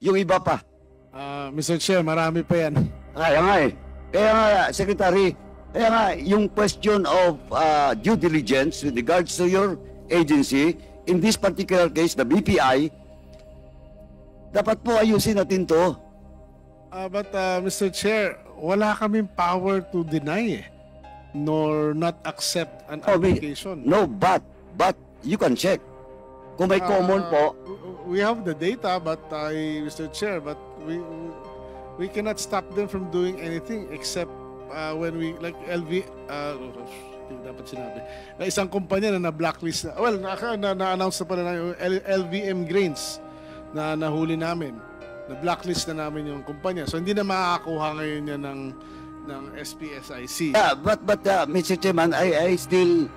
Yung iba pa. Mr. Chair, marami pa yan. Kaya nga eh. Kaya nga, Secretary, kaya nga, yung question of due diligence with regards to your agency, in this particular case, the BPI, dapat po ayusin natin to. But Mr. Chair, wala kaming power to deny nor not accept an application. No, but you can check. Kung may common po, We have the data, but Mr. Chair, but we cannot stop them from doing anything except when we like dapat sinabi na isang kumpanya na blacklist na, well, na-announce na pala na yung LVM Grains na nahuli namin, na blacklist na namin yung kumpanya, so hindi na makakakuha ngayon yan ng SPSIC. yeah, but Mr. Chairman, I still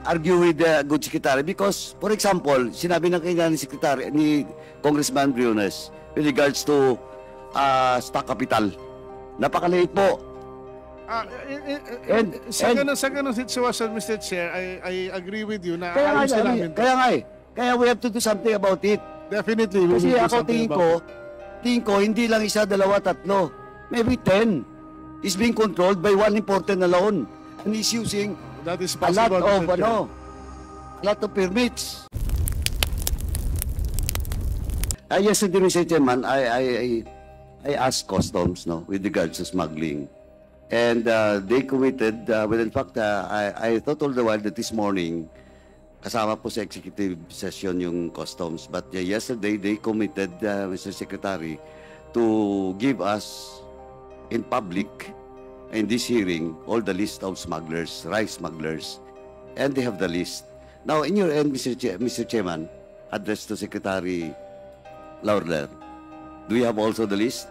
argue with the good secretary because, for example, sinabi ng kanya ni secretary ni Congressman Briones with regards to stock capital, napakaliit po. Sa ganun situation, Mr. Chair, I agree with you na Kaya ayos na namin to. kaya we have to do something about it. Definitely, we Kasi will do ako something about it. tingin ko, hindi lang isa, dalawa, tatlo. Maybe 10 is being controlled by one important alone. And he's using That is a lot possible, of, Mr. Chair. a lot of permits. Yesterday, Mr. Chairman, I asked customs, with regards to smuggling. And they committed, well, in fact, I thought all the while that this morning, kasama po sa executive session yung customs. But yesterday, they committed, Mr. Secretary, to give us in public, in this hearing, all the list of smugglers, rice smugglers. And they have the list. Now, in your end, Mr. Chairman, addressed to Secretary Laurel, do you have also the list?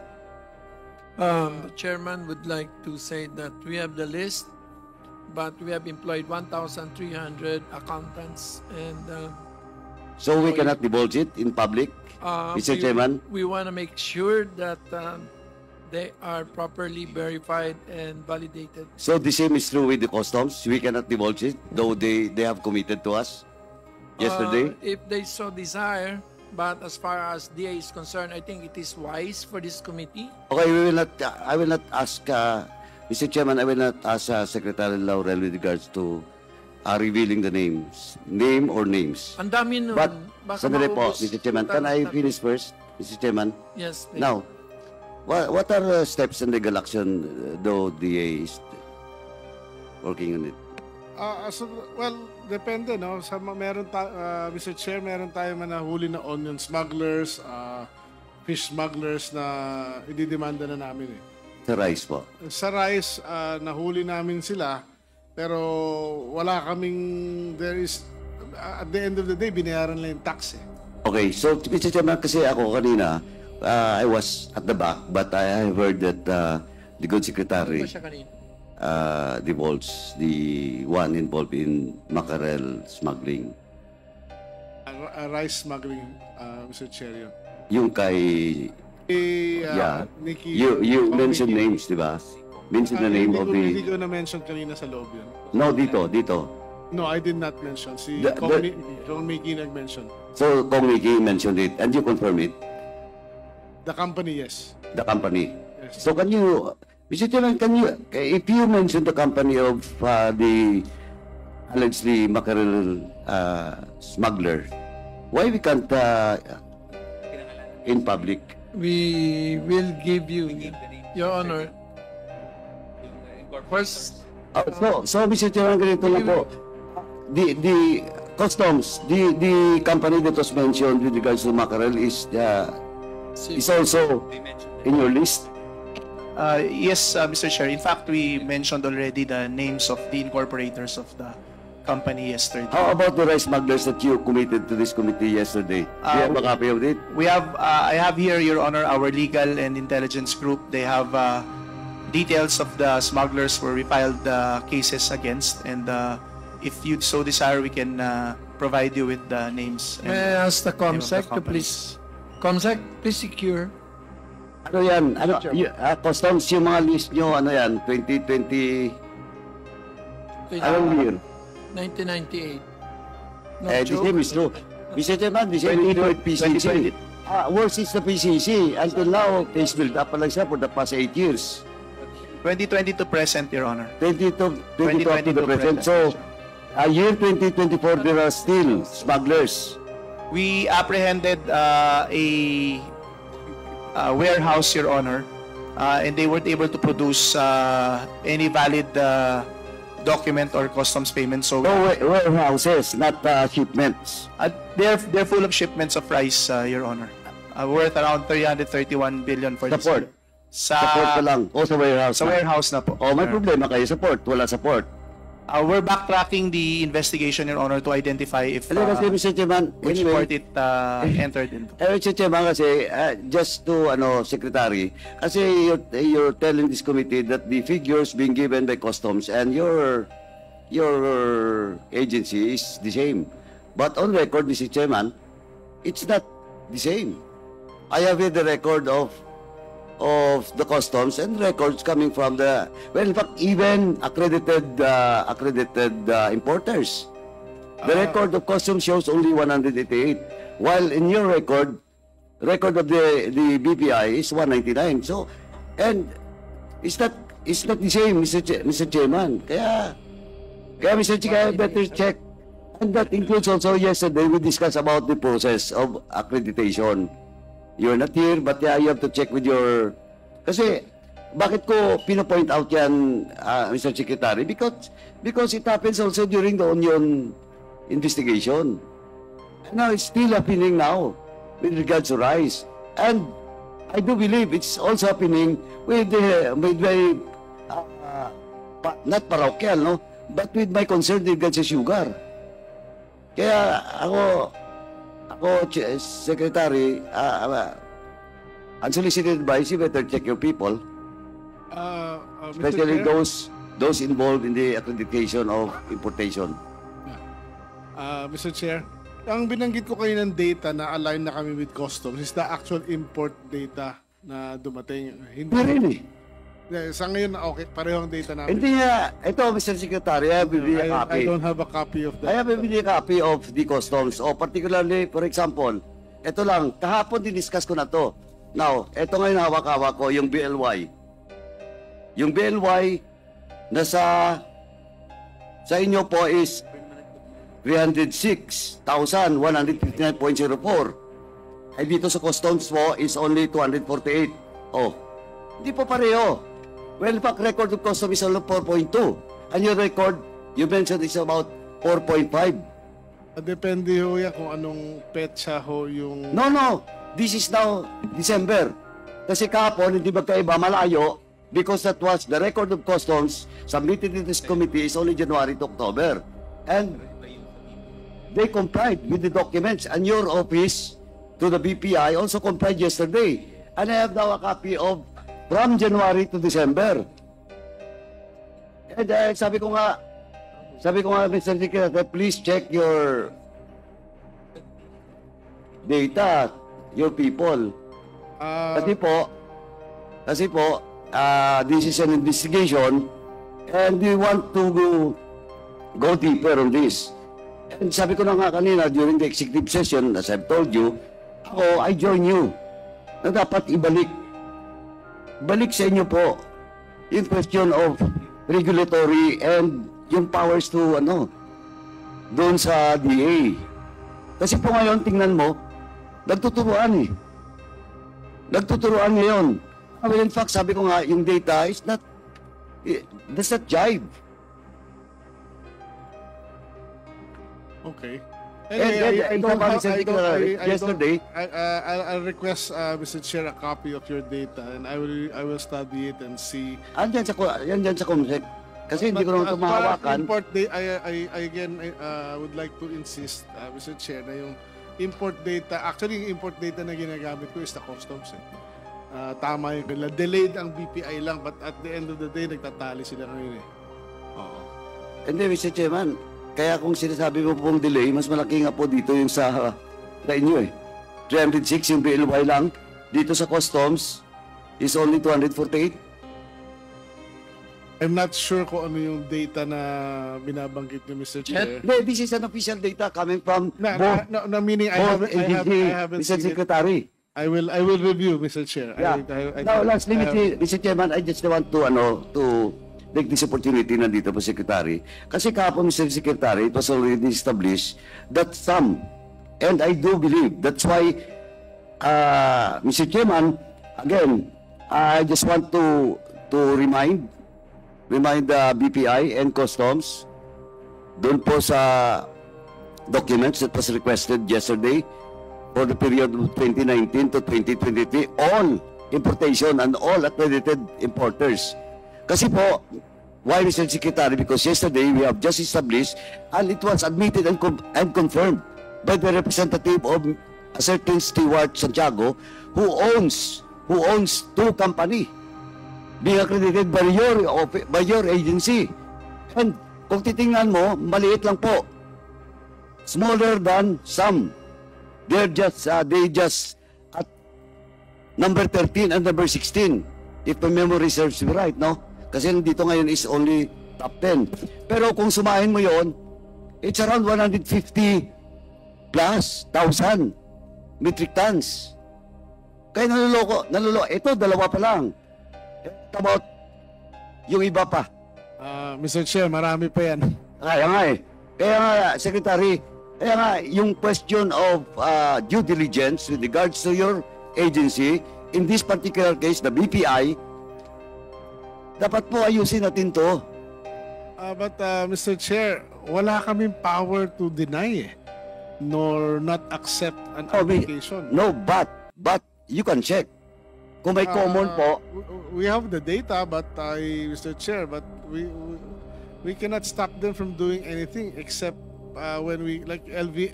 Chairman would like to say that we have the list, but we have employed 1,300 accountants, and So we cannot divulge it in public, Mr. Chairman? we want to make sure that they are properly verified and validated. So the same is true with the customs. We cannot divulge it, though they have committed to us yesterday. If they so desire, but as far as DA is concerned, I think it is wise for this committee. Okay, I will not ask, Mr. Chairman, I will not ask Secretary Laurel with regards to revealing the name or names. Ang dami nun. But, Baka sandali po, maubos. Mr. Chairman, can I finish first, Mr. Chairman? Yes, please. Now, what are steps in legal action, though DA is working on it? Well, depende, no? Mr. Chair, meron tayo manahuli na onion smugglers, fish smugglers na ididemanda na namin eh. Sa rice po. Sa rice, nahuli namin sila, pero wala kaming, at the end of the day, binayaran lang yung tax eh. Okay, so Mr. Chairman, kasi ako kanina, I was at the back, but I have heard that the good secretary Ano ba siya kanina? divulged the one involved in mackerel smuggling. Rice smuggling, Mr. Chair, yun. Yung kay, yeah, Nikki, you mentioned names, di ba? Mention the name of Hindi the, ko na-mention kanina sa loob yun. no, dito. No, I did not mention. Si The- Kong Mickey nag-mention. So, Kong Mickey mentioned it, and you confirm it, The company, yes. the company. Yes. So, can you, Mr. Chairman, if you mention the company of the allegedly mackerel smuggler, why we can't in public? We will give you, Your Honor. First, So Mr. Chairman, ganito lang po. The customs, the company that was mentioned with regards to mackerel is also in your list. Yes, Mr. Chair. In fact, we mentioned already the names of the incorporators of the company yesterday. How about the rice smugglers that you committed to this committee yesterday? Do you have a copy of it? We have, I have here, Your Honor, our legal and intelligence group. They have details of the smugglers where we filed cases against, and if you so desire, we can provide you with the names. and may I ask the name of the COMSEC to companies. please, COMSEC, please secure. Ano yan? Customs, yung mga list nyo, ano yan? 2020, anong year? 1998. No The joke. same is true. Mr. Chairman, the same thing with PCC. Worse is the PCC. Until now, case build up pa lang siya for the past 8 years. 2020 to present, Your Honor. 2020 to the present. So, year 2024, there are still smugglers. We apprehended a warehouse, Your Honor, and they weren't able to produce any valid document or customs payment. So Warehouses, not shipments. they're full of shipments of rice, Your Honor, worth around 331 billion for this Support. year. Support pa lang. O sa warehouse. Sa warehouse na po. O may problema kayo, support. Wala support. We're backtracking the investigation, Your Honor, to identify if Kasi Mr. Chairman, which anyway, port it entered into. Mr. Chairman, kasi just to Secretary, kasi you're telling this committee that the figures being given by customs and your agency is the same. But on record, Mr. Chairman, it's not the same. I have here the record of the customs and records coming from in fact, even accredited importers. The record of customs shows only 188, while in your record of the BPI is 199. So, and it's not the same, Mr. Chairman. Kaya Mr. Chairman, better check. And that includes also yesterday we discussed about the process of accreditation. You're not here, but you have to check with your... Kasi, bakit ko pino-point out yan, Mr. Secretary? Because it happens also during the Onion investigation. And now, it's still happening now with regards to rice. And I do believe it's also happening with not parochial, no? But with my concern with regards to sugar. Kaya ako, Secretary, unsolicited advice, you better check your people, especially those involved in the accreditation of importation. Mr. Chair, ang binanggit ko kayo ng data na align na kami with customs is the actual import data na dumating. Hindi rin eh. Sa ngayon, okay, pareho ang data namin. Hindi nga. Ito, Mr. Secretary, I have a copy. I don't have a copy of that. I have a copy of the customs. O particularly, for example, ito lang, kahapon diniscuss ko na to. Now, ito ngayon hawak-hawak ko, yung BLY. Yung BLY, sa inyo po is 306,159.04. Ay dito sa customs po is only 248. Oh, hindi po pareho. Well, in fact, record of customs is only 4.2. And your record, you mentioned is about 4.5. Depende ho yan kung anong petsa ho yung... No. This is now December. Kasi kahapon, hindi magkaiba, malayo, because that was the record of customs submitted to this committee is only January to October. And they complied with the documents. And your office, to the BPI, also complied yesterday. And I have now a copy of from January to December. And sabi ko nga, Mr. Secretary, please check your data, your people. Kasi po, this is an investigation and we want to go deeper on this. And sabi ko na nga kanina during the executive session, as I've told you, I join you na dapat balik sa inyo po yung question of regulatory and yung powers to doon sa DA. Kasi po ngayon, tingnan mo, nagtuturuan ngayon. Well, in fact, sabi ko nga, yung data is does not jive. Okay. Yesterday, I'll request, Mr. Chair, a copy of your data and I will study it and see. Andyan sa COMSEC. Kasi hindi ko naman ito mahawakan. I would like to insist, Mr. Chair, na yung import data, actually yung import data na ginagamit ko is the customs. Tama yung delayed ang BPI lang, but at the end of the day, nagtatali sila ngayon eh. Oo. Hindi, Mr. Chairman, kaya kung sinasabi mo pong delay, mas malaki nga po dito yung sa inyo eh. 306 yung BLY lang. Dito sa customs is only 248. I'm not sure kung ano yung data na binabanggit ni Mr. Chair. This is an official data coming from both, Meaning I both agency, haven't Mr. seen it. Secretary. I will review, Mr. Chair. Yeah. Now, lastly, Mr. Chairman, I just want to take this opportunity nandito po, Secretary. Kasi kahapon, Mr. Secretary, it was already established that some, and I do believe, that's why, Mr. Chairman, again, I just want to remind the BPI and Customs doon po sa documents that was requested yesterday for the period of 2019 to 2023, all importation and all accredited importers. Kasi po, why, Mr. Secretary? Because yesterday we have just established and it was admitted and confirmed by the representative of a certain Stewart Santiago who owns two company being accredited by your agency. And kung titingnan mo, maliit lang po. Smaller than some. They just at number 13 and number 16. If my memory serves me right, no? Kasi dito ngayon is only top 10. Pero kung sumahin mo yon, it's around 150 plus thousand metric tons. Kaya naluloko. Ito, dalawa pa lang. About yung iba pa. Mr. Chair, marami pa yan. Kaya nga eh. Kaya nga, Secretary, kaya nga, yung question of due diligence with regards to your agency, in this particular case, the BPI, dapat po ayusin natin to. But Mr. Chair, wala kaming power to deny nor not accept an application. No, but you can check. Kung may common po, We have the data, but Mr. Chair, but we cannot stop them from doing anything except when we, like dapat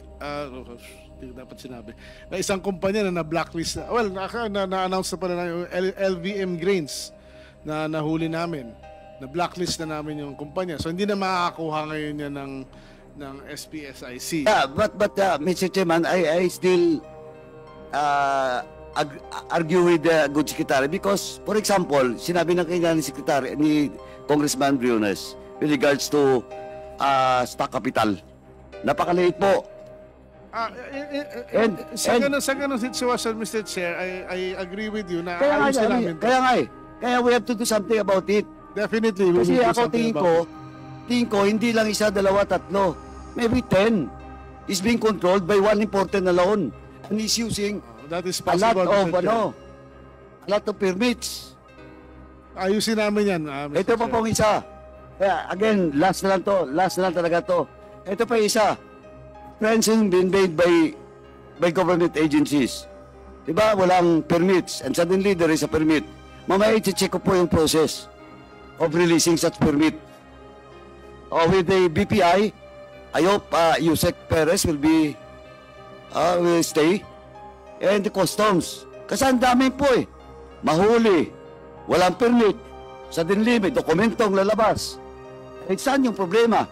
sinabi, na isang kumpanya na na-blacklist na, well, na-announce na pala na yung LVM Grains na nahuli namin. Na-blacklist na namin yung kumpanya. So, hindi na makakakuha ngayon yan ng SPSIC. yeah, but Mr. Chairman, I still argue with the good secretary because, for example, sinabi ng kanya ni secretary ni Congressman Briones with regards to stock capital. Napakaliit po. Sa ganun situation, Mr. Chair, I agree with you na Kaya ayusin namin. Kaya we have to do something about it. Definitely, we Kasi will do ako something about tingin ko, hindi lang isa, dalawa, tatlo. Maybe 10 is being controlled by one importer alone. And he's using that is a lot possible, of Mr. Chair. a lot of permits. Ayusin namin yan, Mr. Ito pa Chair. pong isa. Kaya again, last na lang talaga to. Ito pa isa. Friendship been made by government agencies. Diba? Walang permits. And suddenly there is a permit. Mamaya i-check ko po yung process of releasing such permit. With the BPI, I hope Yusek Perez will stay. And the customs. Kasi ang dami po eh. Mahuli. Walang permit. Suddenly may dokumentong lalabas. Eh, saan yung problema?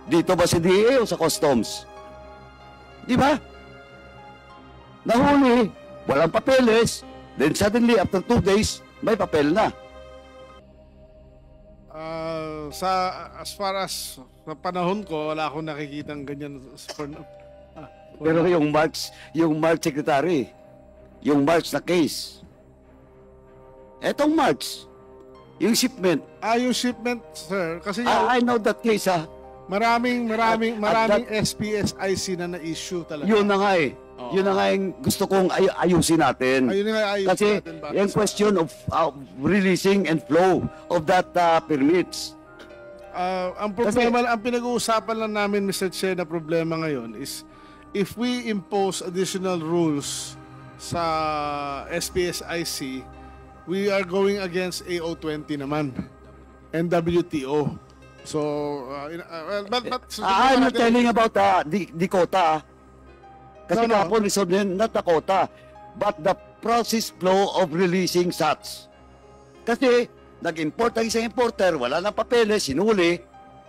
Dito ba sa DA o sa customs? Di ba? Nahuli, walang papeles, then suddenly after 2 days, may papel na. As far as sa panahon ko, wala akong nakikitang ganyan. Pero yung March Secretary, yung March na case, etong March, yung shipment. Yung shipment, sir, kasi I know that case maraming that- SPSIC na na-issue talaga. Yun na nga eh. Oo. Yun na nga yung gusto kong ayusin natin. Ayun nga, ayusin Kasi natin, bakit yung sa- question of releasing and flow of that permits. Ang problema, ang pinag-uusapan lang namin, Mr. Chair, na problema ngayon is if we impose additional rules sa SPSIC, we are going against AO20 naman and WTO. So, I'm not telling about the quota. Kasi No. kahapon resolved din, not the quota, but the process flow of releasing such. Kasi nag-import ang isang importer, wala nang papeles, sinuli,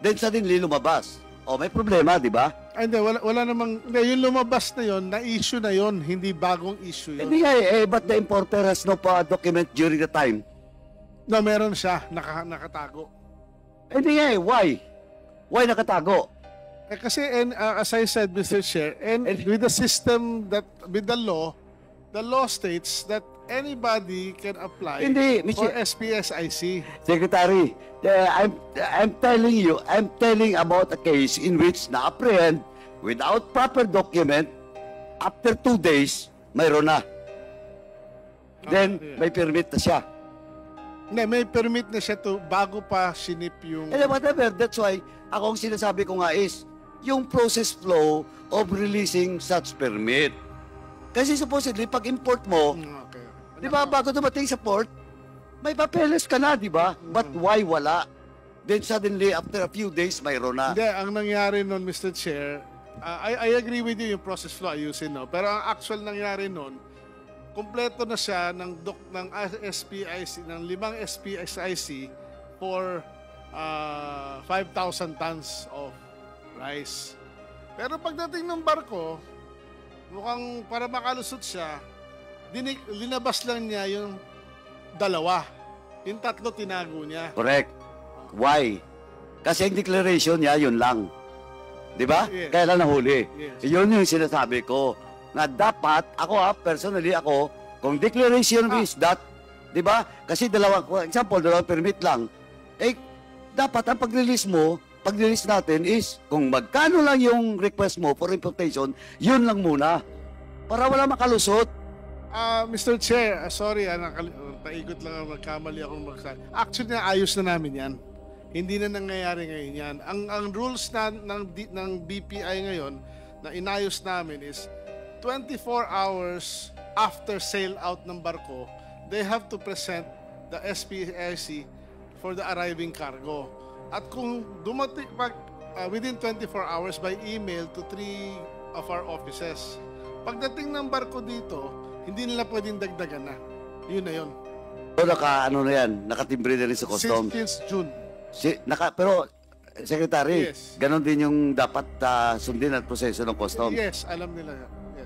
then suddenly lumabas. O may problema, di ba? Hindi, wala namang, hindi, yung lumabas na yon, na-issue na yon, hindi bagong issue yun. Hindi nga but the importer has no document during the time No, meron siya. Nakatago. Hindi nga eh, why? Why nakatago? Kasi as I said, Mr. Chair, and with the system that, with the law states that anybody can apply Hindi, for Mr. SPSIC. Secretary, I'm telling about a case in which na-apprehend without proper document, after 2 days, mayroon na. Then, may permit na siya. Hindi, may permit na siya to bago pa sinip yung... And whatever, that's why, ako ang sinasabi ko nga is, yung process flow of releasing such permit. Kasi supposedly, pag import mo, Okay. di ba, bago dumating sa port, may papeles ka na, di ba? But why wala? Then suddenly, after a few days, mayroon na. Hindi, ang nangyari nun, Mr. Chair, I agree with you yung process flow ayusin, no? Pero ang actual nangyari nun, kumpleto na siya ng SPIC, ng 5 SPIC for 5,000 tons of rice. Pero pagdating ng barko, mukhang para makalusot siya, linabas lang niya yung 2. Yung 3 tinago niya. Correct. Why? Kasi ang declaration niya, yun lang. Di ba? Yes. Kaya lang nahuli. Yes. Yun yung sinasabi ko. Na dapat, personally ako, kung declaration is that, di ba? Kasi dalawang permit lang. Eh, dapat ang pag-release natin is, kung magkano lang yung request mo for importation, yun lang muna. Para wala makalusot. Mr. Chair, sorry, paikot lang ako, magkamali akong Actually, ayos na namin yan. Hindi na nangyayari ngayon yan. Ang rules ng BPI ngayon na inayos namin is 24 hours after sail out ng barko, they have to present the SPIC for the arriving cargo. At kung dumating within 24 hours by email to 3 of our offices. Pagdating ng barko dito, hindi nila pwedeng dagdagan na. Yun na yun. So, nakatimbre na rin sa customs. Since June. Pero, Secretary, Yes. ganon din yung dapat sundin at proseso ng customs. Yes, alam nila yan.